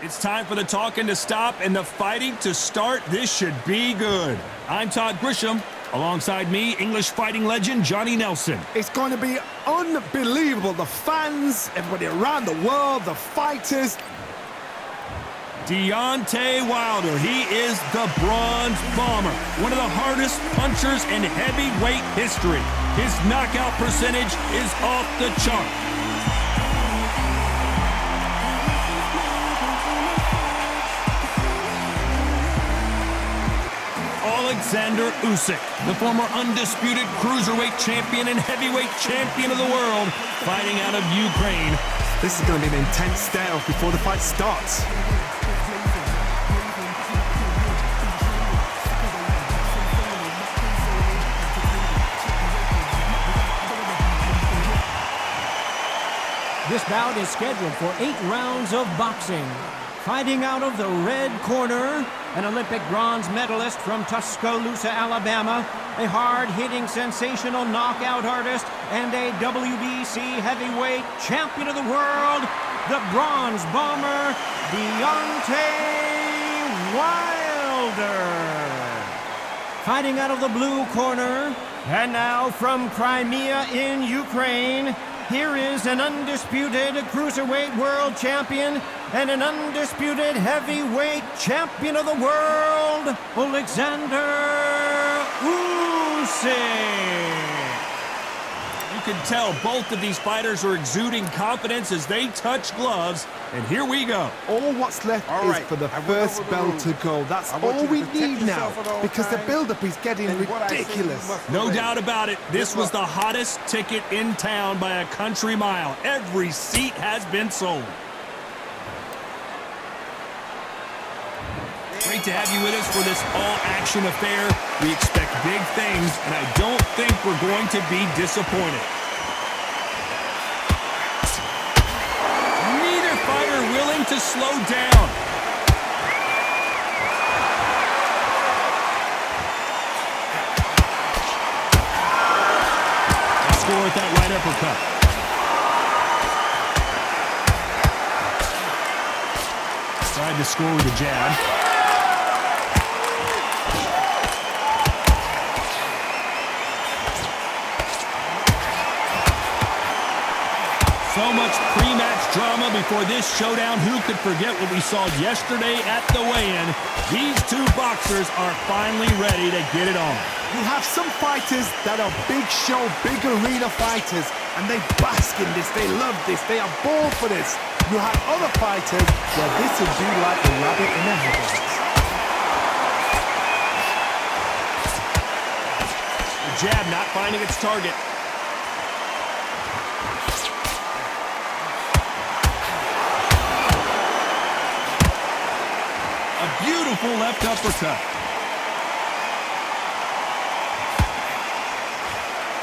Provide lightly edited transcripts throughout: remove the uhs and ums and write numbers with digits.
It's time for the talking to stop and the fighting to start. This should be good. I'm Todd Grisham. Alongside me, English fighting legend Johnny Nelson. It's going to be unbelievable. The fans, everybody around the world, the fighters. Deontay Wilder, he is the Bronze Bomber, one of the hardest punchers in heavyweight history. His knockout percentage is off the chart. Oleksandr Usyk, the former undisputed cruiserweight champion and heavyweight champion of the world, fighting out of Ukraine. This is going to be an intense standoff before the fight starts. This bout is scheduled for 8 rounds of boxing. Fighting out of the red corner, an Olympic bronze medalist from Tuscaloosa, Alabama, a hard-hitting, sensational knockout artist, and a WBC heavyweight champion of the world, the Bronze Bomber, Deontay Wilder. Fighting out of the blue corner, and now from Crimea in Ukraine, here is an undisputed cruiserweight world champion and an undisputed heavyweight champion of the world, Oleksandr Usyk. You can tell both of these fighters are exuding confidence as they touch gloves, and here we go. All what's left is for the first bell to go. That's all we need now, because the build-up is getting ridiculous. No doubt about it, this was the hottest ticket in town by a country mile. Every seat has been sold. Great to have you with us for this all-action affair. We expect big things, and I don't think we're going to be disappointed. Neither fighter willing to slow down. Let's score with that right uppercut. Tried to score with a jab. So much pre-match drama before this showdown. Who could forget what we saw yesterday at the weigh-in? These two boxers are finally ready to get it on. You have some fighters that are big show, big arena fighters, and they bask in this, they love this, they are born for this. You have other fighters where this would be like a rabbit in a headlights. The jab not finding its target. Beautiful left uppercut.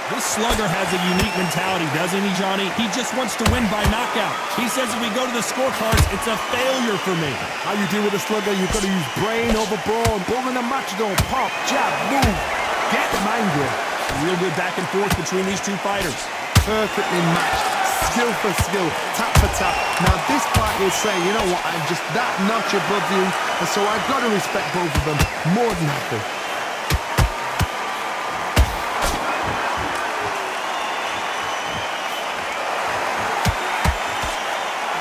This slugger has a unique mentality, doesn't he, Johnny? He just wants to win by knockout. He says if we go to the scorecards, it's a failure for me. How you deal with a slugger, you've got to use brain over brawn. Bull in the matador, pop, jab, move. Get them angry. Real good back and forth between these two fighters. Perfectly matched. Skill for skill, tap for tap. Now this fight will say, you know what, I'm just that notch above you, and so I've got to respect both of them more than happy.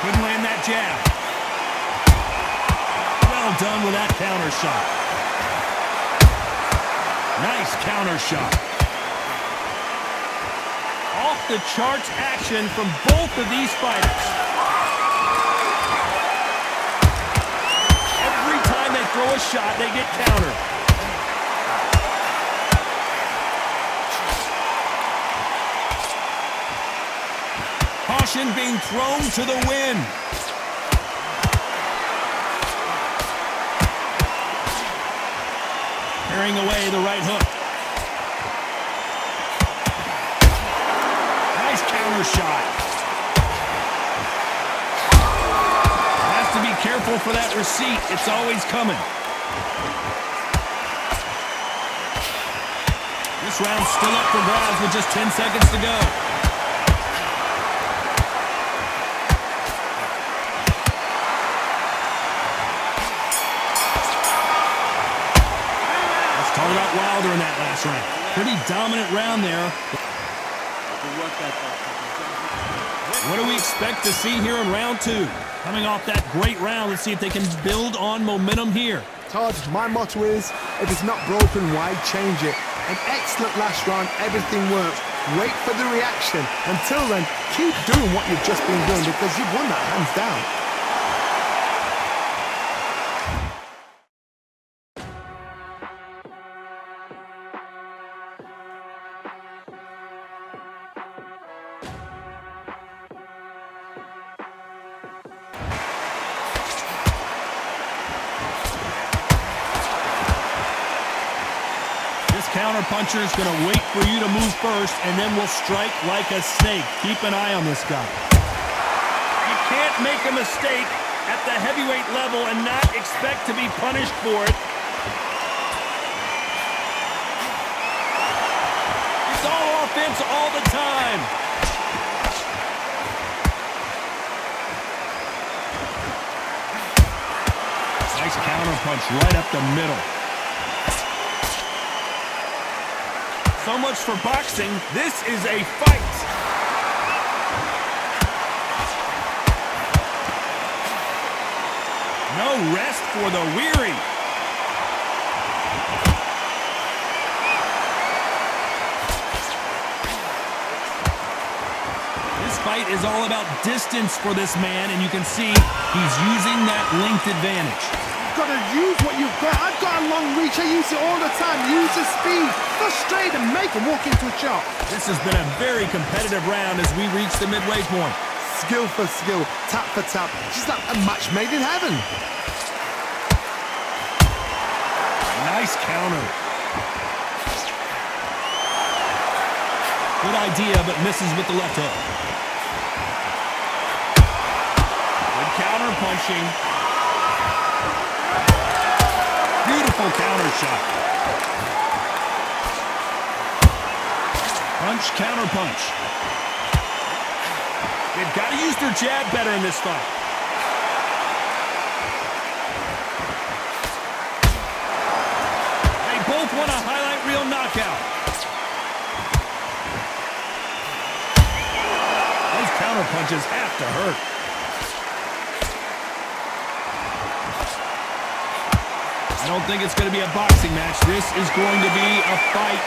Couldn't land that jab. Well done with that counter shot. Nice counter shot. Off-the-charts action from both of these fighters. Every time they throw a shot, they get countered. Caution being thrown to the wind. Carrying away the right hook. Nice counter shot. careful for that receipt. It's always coming. This round's still up for grabs with just 10 seconds to go. Let's talk about Wilder in that last round. Pretty dominant round there. What do we expect to see here in round two? Coming off that great round, let's see if they can build on momentum here. Todd, my motto is, if it's not broken, why change it? An excellent last round, everything works. Wait for the reaction. Until then, keep doing what you've just been doing because you've won that hands down. Counter-puncher is going to wait for you to move first, and then will strike like a snake. Keep an eye on this guy. You can't make a mistake at the heavyweight level and not expect to be punished for it. It's all offense all the time. Nice counter-punch right up the middle. So much for boxing. This is a fight. No rest for the weary. This fight is all about distance for this man, and you can see he's using that length advantage. You've got to use what you've got. I've got a long reach. I use it all the time. Use the speed. Go straight and make him walk into a shot. This has been a very competitive round as we reach the midway point. Skill for skill, tap for tap. Just like a match made in heaven. Nice counter. Good idea, but misses with the left hook. Good counter punching. Beautiful counter shot. Punch, counter punch. They've got to use their jab better in this fight. They both want a highlight reel knockout. Those counter punches have to hurt. I don't think it's going to be a boxing match. This is going to be a fight.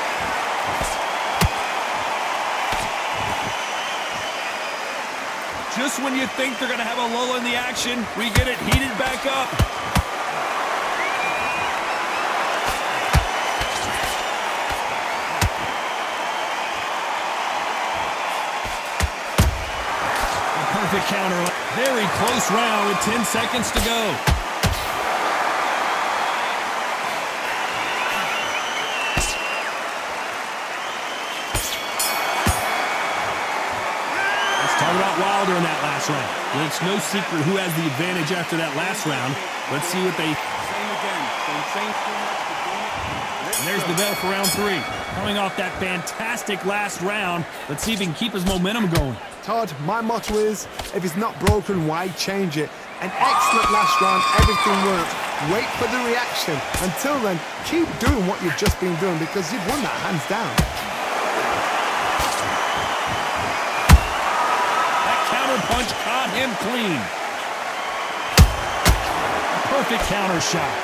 Just when you think they're going to have a lull in the action, we get it heated back up. A perfect counter. Very close round with 10 seconds to go. Talk about Wilder in that last round. Well, it's no secret who has the advantage after that last round. Let's see what they... And there's the bell for round three. Coming off that fantastic last round, let's see if he can keep his momentum going. Todd, my motto is, if it's not broken, why change it? An excellent last round, everything works. Wait for the reaction. Until then, keep doing what you've just been doing because you've won that hands down. Punch caught him clean. A perfect counter shot.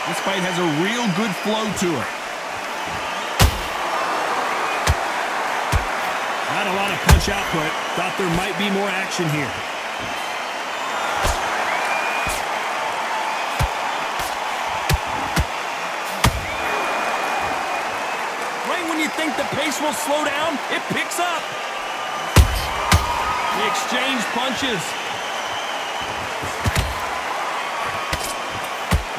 This fight has a real good flow to it. Not a lot of punch output. Thought there might be more action here. Think the pace will slow down, it picks up. They exchange punches.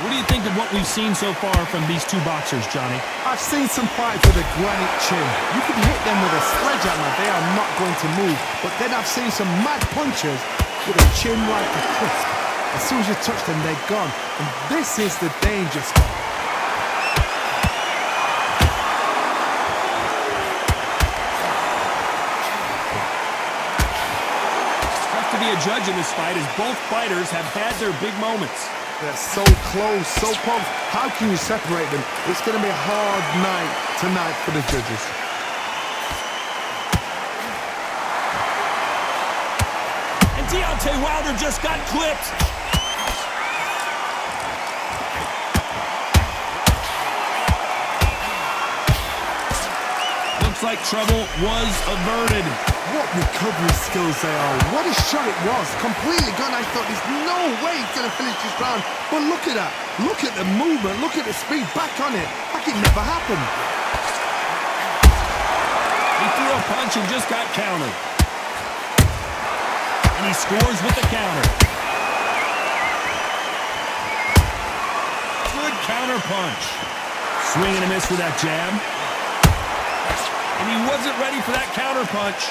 What do you think of what we've seen so far from these two boxers, Johnny? I've seen some fighters with a granite chin. You can hit them with a sledgehammer, they are not going to move. But then I've seen some mad punchers with a chin like a crisp. As soon as you touch them, they're gone. And this is the danger spot. Tough to be a judge in this fight as both fighters have had their big moments. They're so close, so close. How can you separate them? It's going to be a hard night tonight for the judges. And Deontay Wilder just got clipped. Looks like trouble was averted. What recovery skills they are. What a shot it was. Completely gone. I thought there's no way he's going to finish this round. But look at that. Look at the movement. Look at the speed. Back on it. Like it never happened. He threw a punch and just got countered. And he scores with the counter. Good counter punch. Swing and a miss with that jab. And he wasn't ready for that counter punch.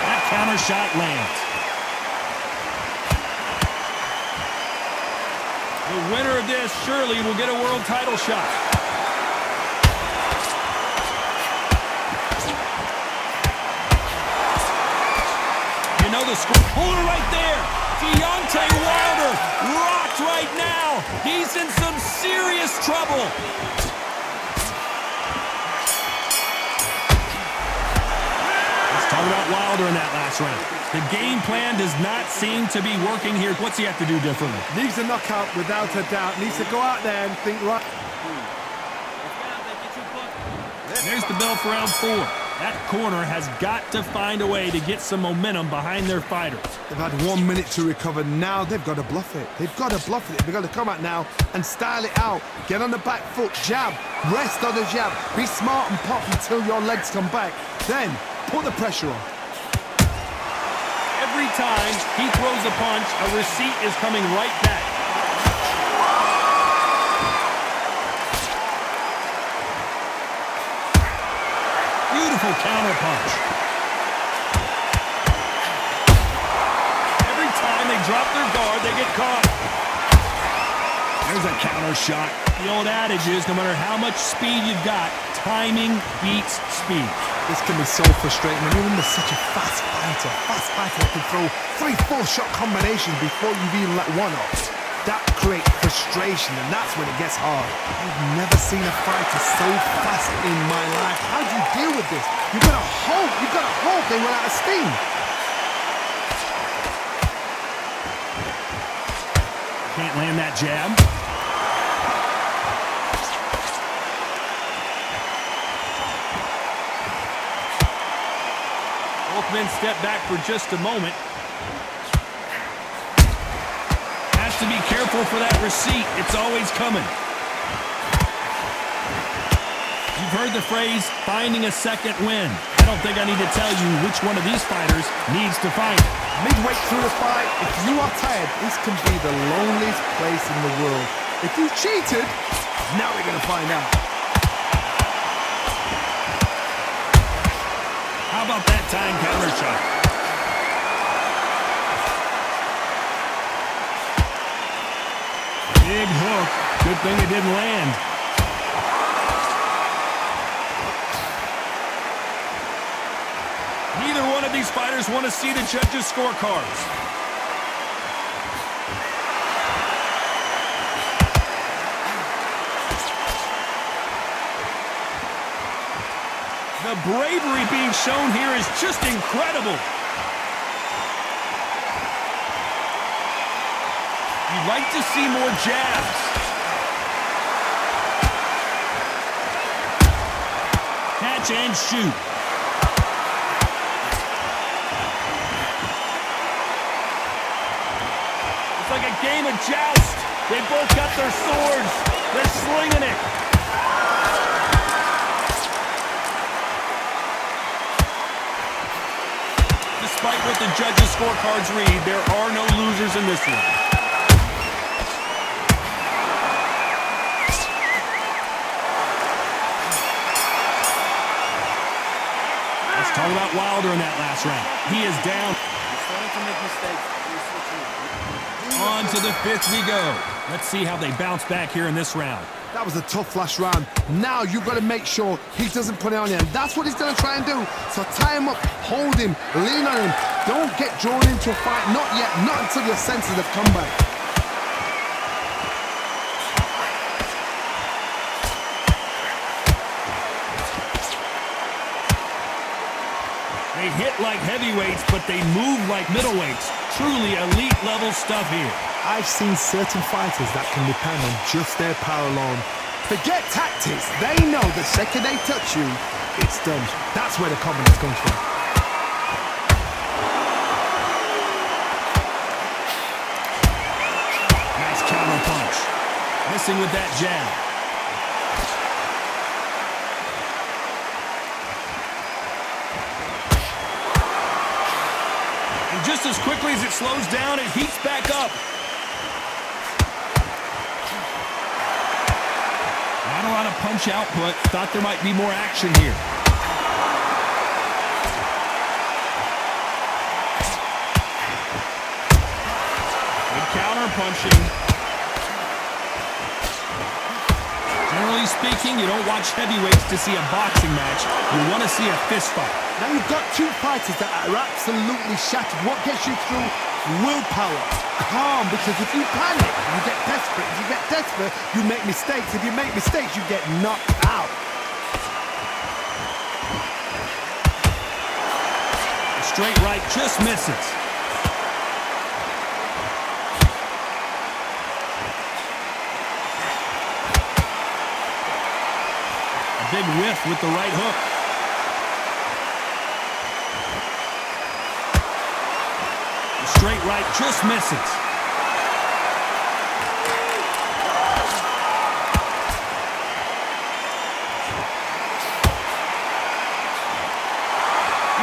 That counter shot lands. The winner of this surely will get a world title shot. You know the score. Hold it right there. Deontay Wilder rocked right now. He's in some serious trouble. Let's talk about Wilder in that last round. The game plan does not seem to be working here. What's he have to do differently? Needs a knockout without a doubt. Needs to go out there and think right. There's the bell for round 4. That corner has got to find a way to get some momentum behind their fighters. They've had 1 minute to recover. Now they've got to bluff it. They've got to bluff it. They've got to come out now and style it out. Get on the back foot, jab, rest on the jab. Be smart and pop until your legs come back. Then put the pressure on. Every time he throws a punch, a receipt is coming right back. Beautiful counter punch. Every time they drop their guard, they get caught. There's a counter shot. The old adage is no matter how much speed you've got, timing beats speed. This can be so frustrating when you're under such a fast fighter. Fast fighter that can throw 3-4 shot combinations before you've even let one off. That creates frustration, and that's when it gets hard. I've never seen a fighter so fast in my life. How do you deal with this? You've got to hope they run out of steam. Can't land that jab. Both men step back for just a moment. Has to be careful for that receipt. It's always coming. You've heard the phrase, finding a second win. I don't think I need to tell you which one of these fighters needs to find it. Midway through the fight, if you are tired, this can be the loneliest place in the world. If you cheated, now we're going to find out. How about that time counter shot? Big hook. Good thing it didn't land. Neither one of these fighters want to see the judges' scorecards. The bravery being shown here is just incredible. You'd like to see more jabs. Catch and shoot. It's like a game of joust. They both got their swords. They're slinging it. Despite what the judges' scorecards read, there are no losers in this one. Let's talk about Wilder in that last round. He is down. He's starting to make mistakes. On to the fifth we go. Let's see how they bounce back here in this round. That was a tough last round. Now you've got to make sure he doesn't put it on you. And that's what he's going to try and do. So tie him up, hold him, lean on him. Don't get drawn into a fight. Not yet. Not until your senses have come back. They hit like heavyweights, but they move like middleweights. Truly elite level stuff here. I've seen certain fighters that can depend on just their power alone. Forget tactics. They know the second they touch you, it's done. That's where the confidence comes from. Nice counter punch. Missing with that jab. And just as quickly as it slows down, it heats back up. Not a lot of punch output. Thought there might be more action here. Good counter punching. Generally speaking, you don't watch heavyweights to see a boxing match. You want to see a fist fight. Now you've got two fighters that are absolutely shattered. What gets you through? Willpower. Calm, because if you panic, you get desperate. If you get desperate, you make mistakes. If you make mistakes, you get knocked out. A straight right just misses. A big whiff with the right hook. Straight right just misses.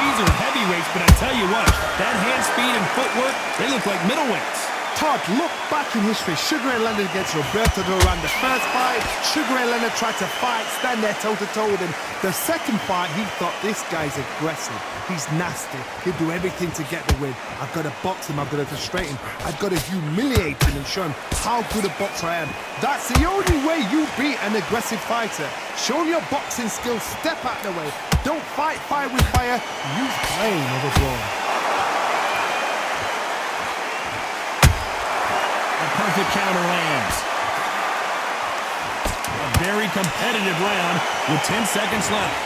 These are heavyweights, but I tell you what, that hand speed and footwork, they look like middleweights. Todd, look back in history. Sugar Ray Leonard against Roberto Duran. The first fight, Sugar Ray Leonard tried to fight, stand there toe-to-toe with him. The second fight, he thought, this guy's aggressive. He's nasty. He'll do everything to get the win. I've got to box him. I've got to frustrate him. I've got to humiliate him and show him how good a boxer I am. That's the only way you beat an aggressive fighter. Show your boxing skills. Step out the way. Don't fight fire with fire. Use plain over brawn. Perfect counter lands. A very competitive round with 10 seconds left.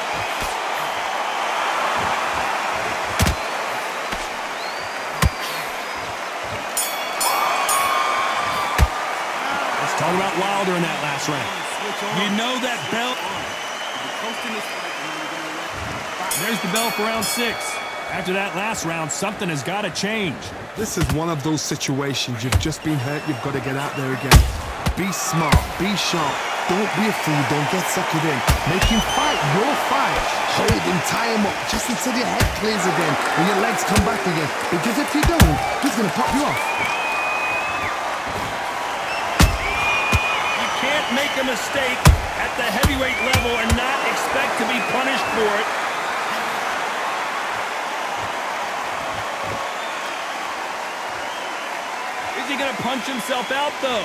Let's talk about Wilder in that last round. You know that belt. There's the bell for round 6. After that last round, something has got to change. This is one of those situations. You've just been hurt. You've got to get out there again. Be smart. Be sharp. Don't be a fool. Don't get suckered in. Make him fight your fight. Hold him. Tie him up just until your head clears again and your legs come back again. Because if you don't, he's going to pop you off. You can't make a mistake at the heavyweight level and not expect to be punished for it. Is he going to punch himself out, though?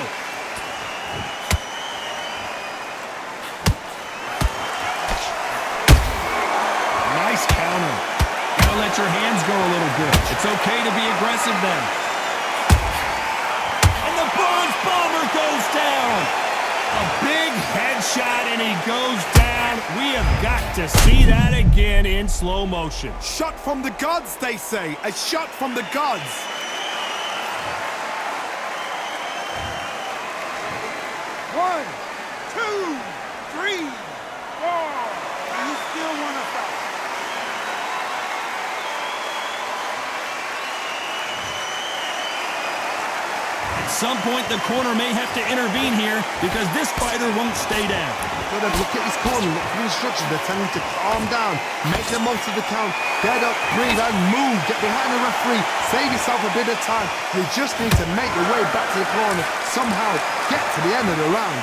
Nice counter. Gotta let your hands go a little bit. It's okay to be aggressive then. And the Bronze Bomber goes down. A big headshot, and he goes down. We have got to see that again in slow motion. Shot from the gods, they say. A shot from the gods. One, two, three, four. You still want to fight? At some point, the corner may have to intervene here because this fighter won't stay down. Good, look at his corner, look for the instructions. They're telling him to calm down, make the most of the count, get up, breathe, and move. Get behind the referee, save yourself a bit of time. You just need to make your way back to the corner, somehow get to the end of the round.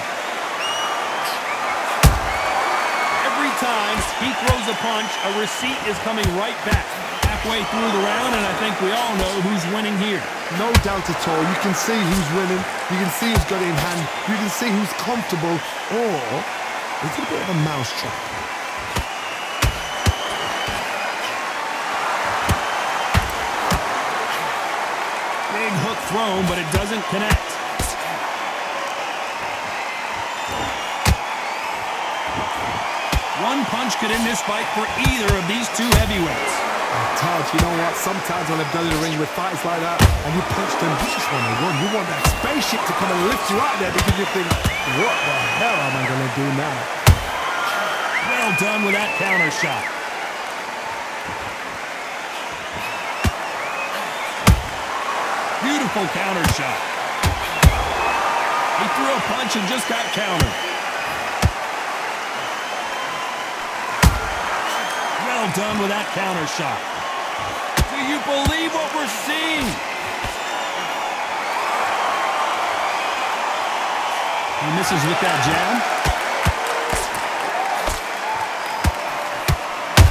Every time he throws a punch, a receipt is coming right back. Halfway through the round, and I think we all know who's winning here. No doubt at all. You can see who's winning. You can see who's got it in hand. You can see who's comfortable. Or is it a bit of a mousetrap? Big hook thrown, but it doesn't connect. One punch could end this fight for either of these two heavyweights. Todd, you know what? Sometimes when I've done in the ring with fights like that, and you punch them, you just want to run. You want that spaceship to come and lift you out there because you think, what the hell am I going to do now? Well done with that counter shot. Beautiful counter shot. He threw a punch and just got countered. Well done with that counter shot. Do you believe what we're seeing? He misses with that jab.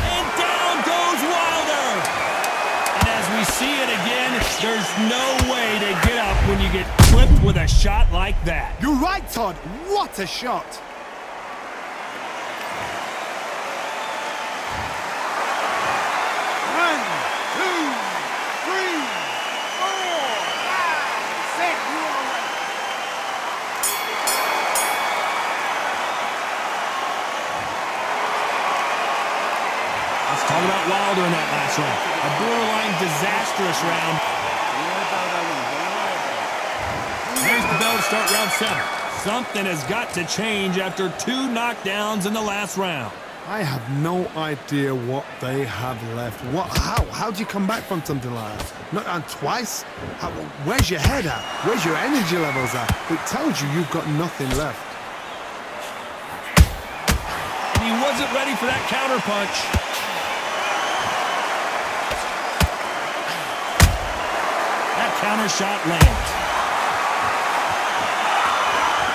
And down goes Wilder. And as we see it again, there's no way to get up when you get clipped with a shot like that. You're right, Todd. What a shot. Talk about Wilder in that last round. A borderline disastrous round. There's the bell to start round 7. Something has got to change after 2 knockdowns in the last round. I have no idea what they have left. How do you come back from something like that? Not and twice? Where's your head at? Where's your energy levels at? It tells you you've got nothing left. And he wasn't ready for that counter punch. Counter shot lands.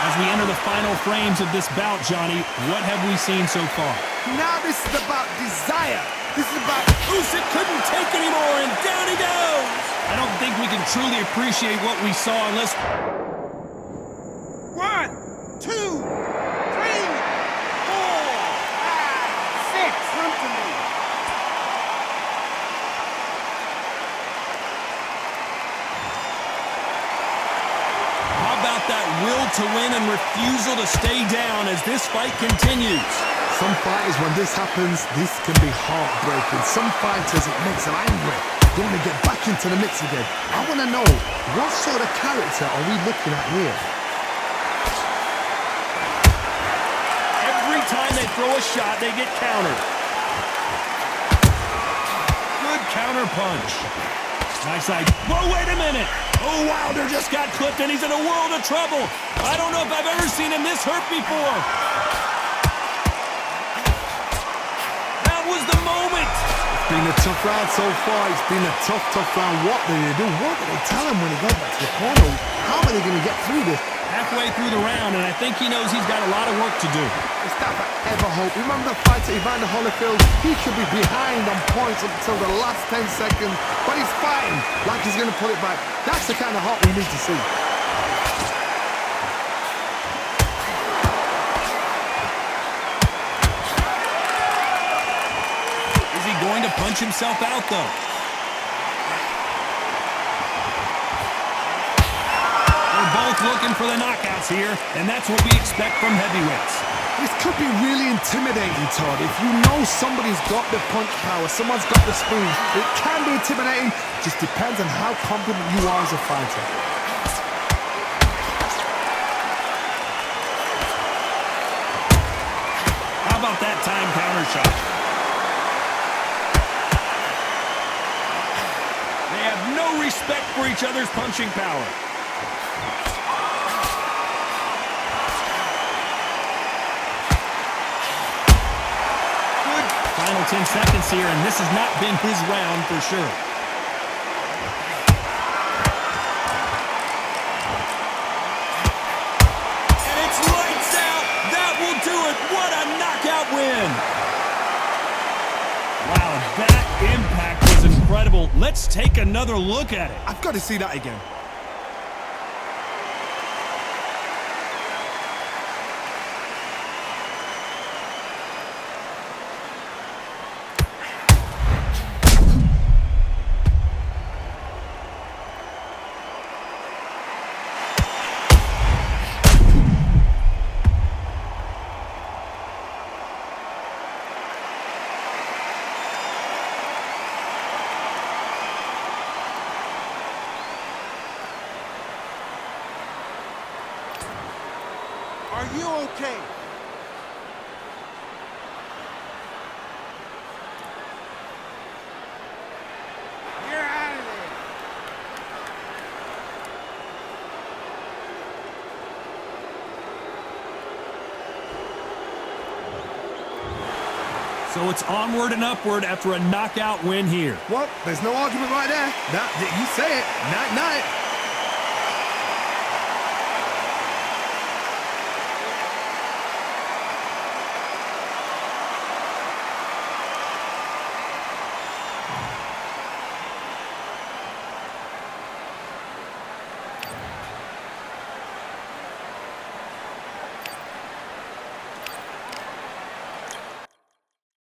As we enter the final frames of this bout, Johnny, what have we seen so far? Now this is about desire. This is about... Usyk couldn't take anymore, and down he goes! I don't think we can truly appreciate what we saw unless... 1, 2, 3, 4, 5, 6. Come to me. That will to win and refusal to stay down as this fight continues. Some fighters, when this happens, this can be heartbreaking. Some fighters, it makes them angry. They want to get back into the mix again. I want to know, what sort of character are we looking at here? Every time they throw a shot, they get countered. Good counter punch. Nice side. Whoa, wait a minute. Oh, Wilder just got clipped, and he's in a world of trouble. I don't know if I've ever seen him this hurt before. That was the moment. It's been a tough round so far. It's been a tough round. What did they do? What did they tell him when he got back to the corner? How are they going to get through this? Halfway through the round, and I think he knows he's got a lot of work to do. It's that I ever hope. Remember the fight at Evander Holyfield? He should be behind on points until the last 10 seconds, but he's fighting like he's going to pull it back. That's the kind of heart we need to see. Is he going to punch himself out, though? Both looking for the knockouts here, and that's what we expect from heavyweights. This could be really intimidating, Todd. If you know somebody's got the punch power, someone's got the spoon, it can be intimidating. Just depends on how confident you are as a fighter. How about that time counter shot? They have no respect for each other's punching power. Final 10 seconds here, and this has not been his round for sure. And it's lights out. That will do it. What a knockout win. Wow, that impact was incredible. Let's take another look at it. I've got to see that again. Are you okay? You're out of there. So it's onward and upward after a knockout win here. Well, there's no argument right there. You say it. Night-night.